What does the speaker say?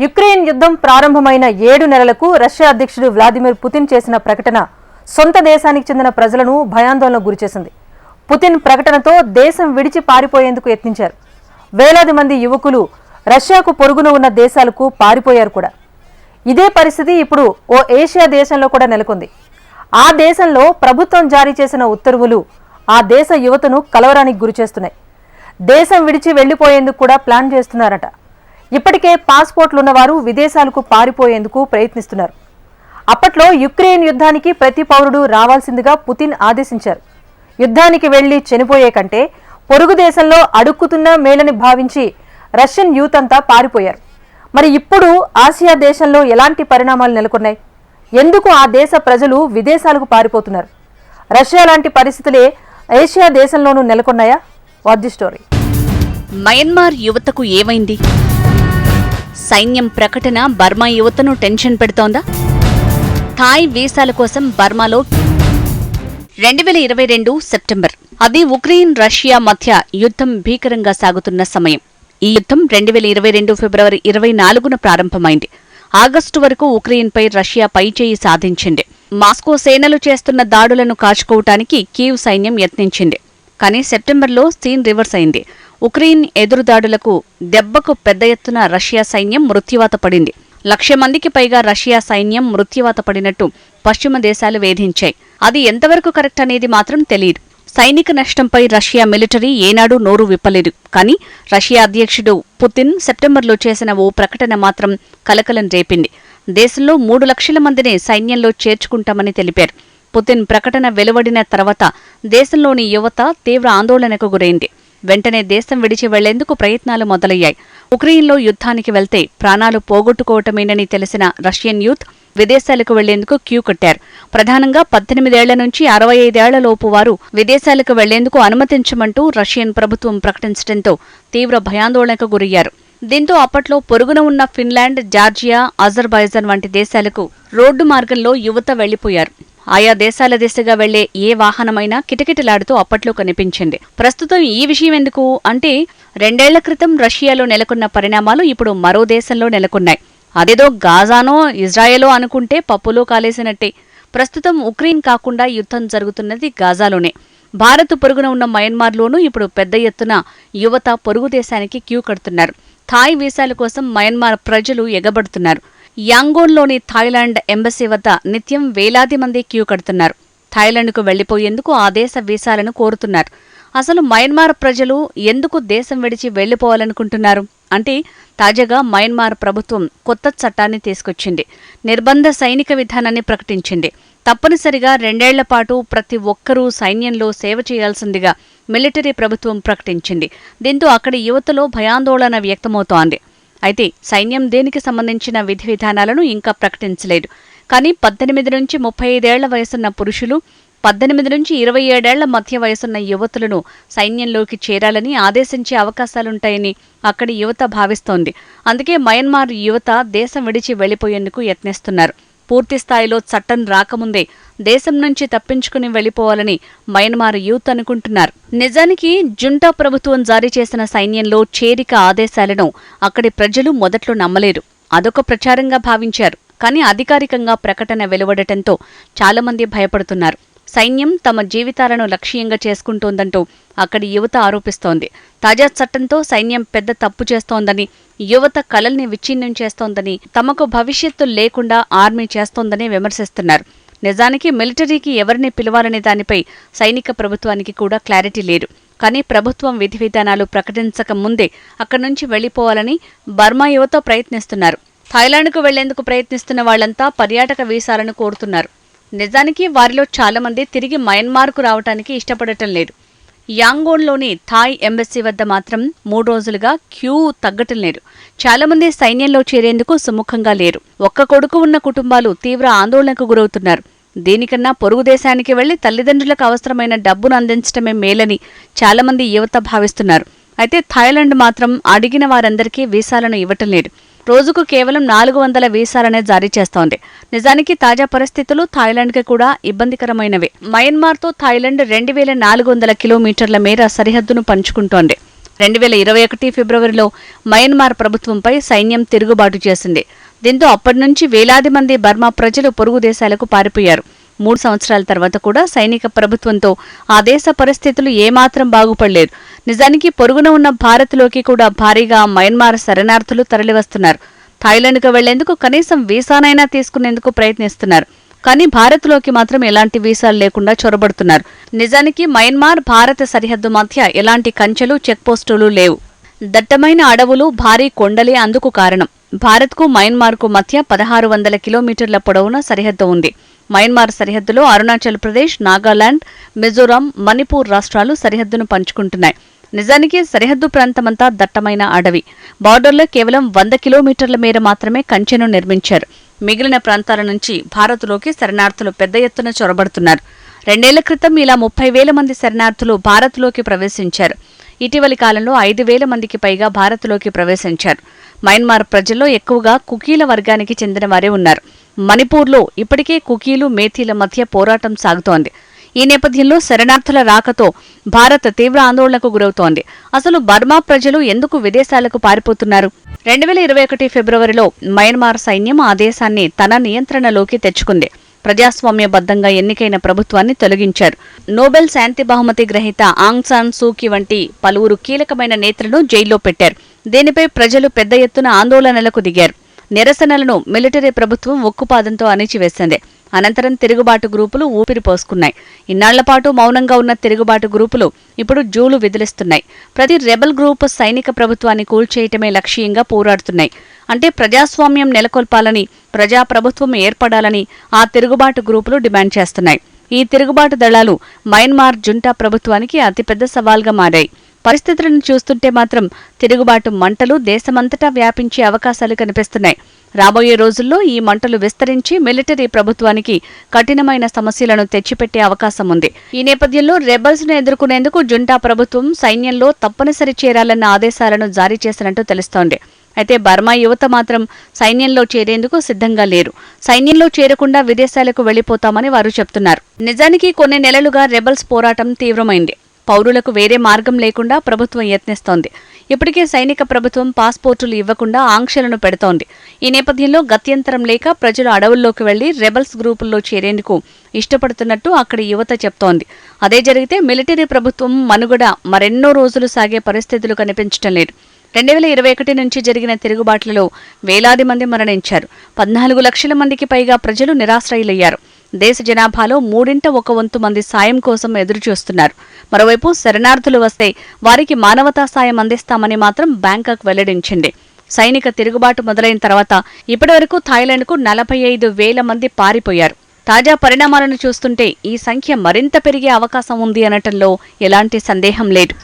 Ukraine యుద్ధం ప్రారంభమైన 7 నెలలకు రష్యా అధ్యక్షుడు వ్లాదిమిర్ పుతిన్ చేసిన ప్రకటన సొంత దేశానికి చెందిన ప్రజలను భయాందోళనకు గురిచేసింది. పుతిన్ ప్రకటనతో దేశం విడిచి పారిపోయేందుకు యత్నించారు. వేలాది మంది యువకులు రష్యాకు పొరుగున ఉన్న దేశాలకు పారిపోయారు కూడా. ఇదే పరిస్థితి ఇప్పుడు ఓ ఏషియా దేశంలో కూడా నెలకొంది. ఆ దేశంలో ప్రభుత్వం జారీ చేసిన ఉత్తర్వులు ఆ దేశ యువతను కలవరానికి గురిచేస్తున్నాయి. దేశం విడిచి వెళ్లిపోయేందుకు కూడా ప్లాన్ చేస్తున్నారట. ఇప్పటికే పాస్పోర్ట్లున్నవారు విదేశాలకు పారిపోయేందుకు ప్రయత్నిస్తున్నారు. అప్పట్లో యుక్రెయిన్ యుద్ధానికి ప్రతి పౌరుడు రావాల్సిందిగా పుతిన్ ఆదేశించారు. యుద్ధానికి వెళ్లి చనిపోయే కంటే పొరుగు దేశంలో అడుక్కుతున్న మేలని భావించి రష్యన్ యూత్ అంతా పారిపోయారు. మరి ఇప్పుడు ఆసియా దేశంలో ఎలాంటి పరిణామాలు నెలకొన్నాయి? ఎందుకు ఆ దేశ ప్రజలు విదేశాలకు పారిపోతున్నారు? రష్యా లాంటి పరిస్థితులే ఏషియా దేశంలోనూ నెలకొన్నాయా? What the story? మయన్మార్ యువతకు ఏమైంది? సైన్యం ప్రకటన బర్మా యువతను టెన్షన్ పెడుతోందా? థాయ్ వీసాల కోసం బర్మాలో 2022 సెప్టెంబర్. అది ఉక్రెయిన్ రష్యా మధ్య యుద్ధం భీకరంగా సాగుతున్న సమయం. ఈ యుద్ధం 2022 ఫిబ్రవరి 24న ప్రారంభమైంది. ఆగస్టు వరకు ఉక్రెయిన్పై రష్యా పైచేయి సాధించింది. మాస్కో సేనలు చేస్తున్న దాడులను కాచుకోవటానికి కీవ్ సైన్యం యత్నించింది. కానీ సెప్టెంబర్లో సీన్ రివర్స్ అయింది. ఉక్రెయిన్ ఎదురుదాడులకు దెబ్బకు పెద్ద ఎత్తున రష్యా సైన్యం మృత్యువాత పడింది. 1,00,000 మందికి పైగా రష్యా సైన్యం మృత్యువాత పడినట్టు పశ్చిమ దేశాలు వేధించాయి. అది ఎంతవరకు కరెక్ట్ అనేది మాత్రం తెలియదు. సైనిక నష్టంపై రష్యా మిలిటరీ ఏనాడూ నోరు విప్పలేదు. కానీ రష్యా అధ్యక్షుడు పుతిన్ సెప్టెంబర్లో చేసిన ఓ ప్రకటన మాత్రం కలకలం రేపింది. దేశంలో 3 లక్షల మందిని సైన్యంలో చేర్చుకుంటామని తెలిపారు. పుతిన్ ప్రకటన వెలువడిన తర్వాత దేశంలోని యువత తీవ్ర ఆందోళనకు గురైంది. వెంటనే దేశం విడిచి వెళ్లేందుకు ప్రయత్నాలు మొదలయ్యాయి. ఉక్రెయిన్లో యుద్ధానికి వెళ్తే ప్రాణాలు పోగొట్టుకోవటమేనని తెలిసిన రష్యన్ యూత్ విదేశాలకు వెళ్లేందుకు క్యూ కట్టారు. ప్రధానంగా 18 ఏళ్ల నుంచి 65 ఏళ్లలోపు వారు విదేశాలకు వెళ్లేందుకు అనుమతించమంటూ రష్యన్ ప్రభుత్వం ప్రకటించడంతో తీవ్ర భయాందోళనకు గురయ్యారు. దీంతో అప్పట్లో పొరుగున ఉన్న ఫిన్లాండ్, జార్జియా, అజర్బైజాన్ వంటి దేశాలకు రోడ్డు మార్గంలో యువత వెళ్లిపోయారు. ఆయా దేశాల దిశగా వెళ్లే ఏ వాహనమైనా కిటకిటలాడుతూ అప్పట్లో కనిపించింది. ప్రస్తుతం ఈ విషయం ఎందుకు అంటే 2 ఏళ్ల క్రితం రష్యాలో నెలకొన్న పరిణామాలు ఇప్పుడు మరో దేశంలో నెలకొన్నాయి. అదేదో గాజానో ఇజ్రాయెలో అనుకుంటే పప్పులో కాలేసినట్టే. ప్రస్తుతం ఉక్రెయిన్ కాకుండా యుద్ధం జరుగుతున్నది గాజాలోనే. భారత్ పొరుగున ఉన్న మయన్మార్లోనూ ఇప్పుడు పెద్ద ఎత్తున యువత పొరుగు దేశానికి క్యూ కడుతున్నారు. థాయ్ వీసాల కోసం మయన్మార్ ప్రజలు ఎగబడుతున్నారు. యాంగోన్లోని థాయిలాండ్ ఎంబసీ వద్ద నిత్యం వేలాది మంది క్యూ కడుతున్నారు. థాయిలాండ్కు వెళ్లిపోయేందుకు ఆ దేశ వీసాలను కోరుతున్నారు. అసలు మయన్మార్ ప్రజలు ఎందుకు దేశం విడిచి వెళ్లిపోవాలనుకుంటున్నారు అంటే తాజాగా మయన్మార్ ప్రభుత్వం కొత్త చట్టాన్ని తీసుకొచ్చింది. నిర్బంధ సైనిక విధానాన్ని ప్రకటించింది. తప్పనిసరిగా 2 ఏళ్ల పాటు ప్రతి ఒక్కరూ సైన్యంలో సేవ చేయాల్సిందిగా మిలిటరీ ప్రభుత్వం ప్రకటించింది. దీంతో అక్కడి యువతలో భయాందోళన వ్యక్తమవుతోంది. అయితే సైన్యం దేనికి సంబంధించిన విధి విధానాలను ఇంకా ప్రకటించలేదు. కానీ 18 నుంచి 35 ఏళ్ల వయసున్న పురుషులు, 18 నుంచి 27 ఏళ్ల మధ్య వయసున్న యువతులను సైన్యంలోకి చేరాలని ఆదేశించే అవకాశాలుంటాయని అక్కడి యువత భావిస్తోంది. అందుకే మయన్మార్ యువత దేశం విడిచి వెళ్లిపోయేందుకు యత్నిస్తున్నారు. పూర్తిస్థాయిలో చట్టం రాకముందే దేశం నుంచి తప్పించుకుని వెళ్లిపోవాలని మయన్మార్ యూత్ అనుకుంటున్నారు. నిజానికి జుంటా ప్రభుత్వం జారీ చేసిన సైన్యంలో చేరిక ఆదేశాలను అక్కడి ప్రజలు మొదట్లో నమ్మలేరు. అదొక ప్రచారంగా భావించారు. కానీ అధికారికంగా ప్రకటన వెలువడటంతో చాలామంది భయపడుతున్నారు. సైన్యం తమ జీవితాలను లక్ష్యంగా చేసుకుంటోందంటూ అక్కడి యువత ఆరోపిస్తోంది. తాజా చట్టంతో సైన్యం పెద్ద తప్పు చేస్తోందని, యువత కలల్ని విచ్ఛిన్నం చేస్తోందని, తమకు భవిష్యత్తు లేకుండా ఆర్మీ చేస్తోందని విమర్శిస్తున్నారు. నిజానికి మిలిటరీకి ఎవరిని పిలవాలనే దానిపై సైనిక ప్రభుత్వానికి కూడా క్లారిటీ లేదు. కానీ ప్రభుత్వం విధి విధానాలు ప్రకటించక ముందే అక్కడి నుంచి వెళ్లిపోవాలని బర్మా యువత ప్రయత్నిస్తున్నారు. థాయిలాండ్కు వెళ్లేందుకు ప్రయత్నిస్తున్న వాళ్లంతా పర్యాటక వీసాలను కోరుతున్నారు. నిజానికి వారిలో చాలామంది తిరిగి మయన్మార్కు రావటానికి ఇష్టపడటం లేదు. యాంగోన్లోని థాయ్ ఎంబసీ వద్ద మాత్రం 3 రోజులుగా క్యూ తగ్గటం లేదు. చాలామంది సైన్యంలో చేరేందుకు సుముఖంగా లేరు. ఒక్క కొడుకు ఉన్న కుటుంబాలు తీవ్ర ఆందోళనకు గురవుతున్నారు. దీనికన్నా పొరుగు దేశానికి వెళ్లి తల్లిదండ్రులకు అవసరమైన డబ్బును అందించడమే మేలని చాలామంది యువత భావిస్తున్నారు. అయితే థాయిలాండ్ మాత్రం అడిగిన వారందరికీ వీసాలను ఇవ్వటం లేదు. రోజుకు కేవలం 400 వీసాలనే జారీ చేస్తోంది. నిజానికి తాజా పరిస్థితులు థాయిలాండ్కి కూడా ఇబ్బందికరమైనవే. మయన్మార్తో థాయిలాండ్ 2400 కిలోమీటర్ల మేర సరిహద్దును పంచుకుంటోంది. 2021 ఫిబ్రవరిలో మయన్మార్ ప్రభుత్వంపై సైన్యం తిరుగుబాటు చేసింది. దీంతో అప్పటి నుంచి వేలాది మంది బర్మా ప్రజలు పొరుగు దేశాలకు పారిపోయారు. 3 సంవత్సరాల తర్వాత కూడా సైనిక ప్రభుత్వంతో ఆ దేశ పరిస్థితులు ఏమాత్రం బాగుపడలేదు. నిజానికి పొరుగున ఉన్న భారత్లోకి కూడా భారీగా మయన్మార్ శరణార్థులు తరలివస్తున్నారు. థాయిలాండ్కు వెళ్లేందుకు కనీసం వీసానైనా తీసుకునేందుకు ప్రయత్నిస్తున్నారు. కానీ భారత్లోకి మాత్రం ఎలాంటి వీసాలు లేకుండా చొరబడుతున్నారు. నిజానికి మయన్మార్ భారత సరిహద్దు మధ్య ఎలాంటి కంచెలు చెక్పోస్టులు లేవు. దట్టమైన అడవులు, భారీ కొండలే అందుకు కారణం. భారత్కు మయన్మార్కు మధ్య 1600 కిలోమీటర్ల పొడవున సరిహద్దు ఉంది. మయన్మార్ సరిహద్దులో అరుణాచల్ ప్రదేశ్, నాగాలాండ్, మిజోరాం, మణిపూర్ రాష్ట్రాలు సరిహద్దును పంచుకుంటున్నాయి. నిజానికి సరిహద్దు ప్రాంతమంతా దట్టమైన అడవి. బార్డర్లో కేవలం 100 కిలోమీటర్ల మేర మాత్రమే కంచెను నిర్మించారు. మిగిలిన ప్రాంతాల నుంచి భారత్లోకి శరణార్థులు పెద్ద ఎత్తున చొరబడుతున్నారు. 2 ఏళ్ల క్రితం ఇలా 30,000 మంది శరణార్థులు భారత్లోకి ప్రవేశించారు. ఇటీవలి కాలంలో 5,000 మందికి పైగా భారత్లోకి ప్రవేశించారు. మయన్మార్ ప్రజల్లో ఎక్కువగా కుకీల వర్గానికి చెందిన వారే ఉన్నారు. మణిపూర్లో ఇప్పటికే కుకీలు, మేథీల మధ్య పోరాటం సాగుతోంది. ఈ నేపథ్యంలో శరణార్థుల రాకతో భారత్ తీవ్ర ఆందోళనకు గురవుతోంది. అసలు బర్మా ప్రజలు ఎందుకు విదేశాలకు పారిపోతున్నారు? 2021 ఫిబ్రవరిలో మయన్మార్ సైన్యం ఆ దేశాన్ని తన నియంత్రణలోకి తెచ్చుకుంది. ప్రజాస్వామ్యబద్ధంగా ఎన్నికైన ప్రభుత్వాన్ని తొలగించారు. నోబెల్ శాంతి బహుమతి గ్రహీత ఆంగ్ సాన్ సూకీ వంటి పలువురు కీలకమైన నేతలను జైల్లో పెట్టారు. దీనిపై ప్రజలు పెద్ద ఎత్తున ఆందోళనలకు దిగారు. నిరసనలను మిలిటరీ ప్రభుత్వం ఉక్కుపాదంతో అణిచివేసింది. అనంతరం తిరుగుబాటు గ్రూపులు ఊపిరి పోసుకున్నాయి. ఇన్నాళ్లపాటు మౌనంగా ఉన్న తిరుగుబాటు గ్రూపులు ఇప్పుడు జూలు విదిలిస్తున్నాయి. ప్రతి రెబల్ గ్రూపు సైనిక ప్రభుత్వాన్ని కూల్చేయటమే లక్ష్యంగా పోరాడుతున్నాయి. అంటే ప్రజాస్వామ్యం నెలకొల్పాలని, ప్రజాప్రభుత్వం ఏర్పడాలని ఆ తిరుగుబాటు గ్రూపులు డిమాండ్ చేస్తున్నాయి. ఈ తిరుగుబాటు దళాలు మయన్మార్ జుంటా ప్రభుత్వానికి అతిపెద్ద సవాల్గా మారాయి. పరిస్థితులను చూస్తుంటే మాత్రం తిరుగుబాటు మంటలు దేశమంతటా వ్యాపించే అవకాశాలు కనిపిస్తున్నాయి. రాబోయే రోజుల్లో ఈ మంటలు విస్తరించి మిలిటరీ ప్రభుత్వానికి కఠినమైన సమస్యలను తెచ్చిపెట్టే అవకాశం ఉంది. ఈ నేపథ్యంలో రెబల్స్ ను ఎదుర్కొనేందుకు జుంటా ప్రభుత్వం సైన్యంలో తప్పనిసరి చేరాలన్న ఆదేశాలను జారీ చేసినట్టు తెలుస్తోంది. అయితే బర్మా యువత మాత్రం సైన్యంలో చేరేందుకు సిద్ధంగా లేరు. సైన్యంలో చేరకుండా విదేశాలకు వెళ్లిపోతామని వారు చెప్తున్నారు. నిజానికి కొన్ని నెలలుగా రెబల్స్ పోరాటం తీవ్రమైంది. పౌరులకు వేరే మార్గం లేకుండా ప్రభుత్వం యత్నిస్తోంది. ఇప్పటికే సైనిక ప్రభుత్వం పాస్పోర్టులు ఇవ్వకుండా ఆంక్షలను పెడుతోంది. ఈ నేపథ్యంలో గత్యంతరం లేక ప్రజలు అడవుల్లోకి వెళ్లి రెబల్స్ గ్రూపుల్లో చేరేందుకు ఇష్టపడుతున్నట్టు అక్కడి యువత చెప్తోంది. అదే జరిగితే మిలిటరీ ప్రభుత్వం మనుగడ మరెన్నో రోజులు సాగే పరిస్థితులు కనిపించడం లేదు. 2021 నుంచి జరిగిన తిరుగుబాట్లలో వేలాది మంది మరణించారు. 14 లక్షల మందికి పైగా ప్రజలు నిరాశ్రయులయ్యారు. దేశ జనాభాలో 1/3 మంది సాయం కోసం ఎదురుచూస్తున్నారు. మరోవైపు శరణార్థులు వస్తే వారికి మానవతా సాయం అందిస్తామని మాత్రం బ్యాంకాక్ వెల్లడించింది. సైనిక తిరుగుబాటు మొదలైన తర్వాత ఇప్పటివరకు థాయిలాండ్కు 45,000 మంది పారిపోయారు. తాజా పరిణామాలను చూస్తుంటే ఈ సంఖ్య మరింత పెరిగే అవకాశం ఉంది అనటంలో ఎలాంటి సందేహం లేదు.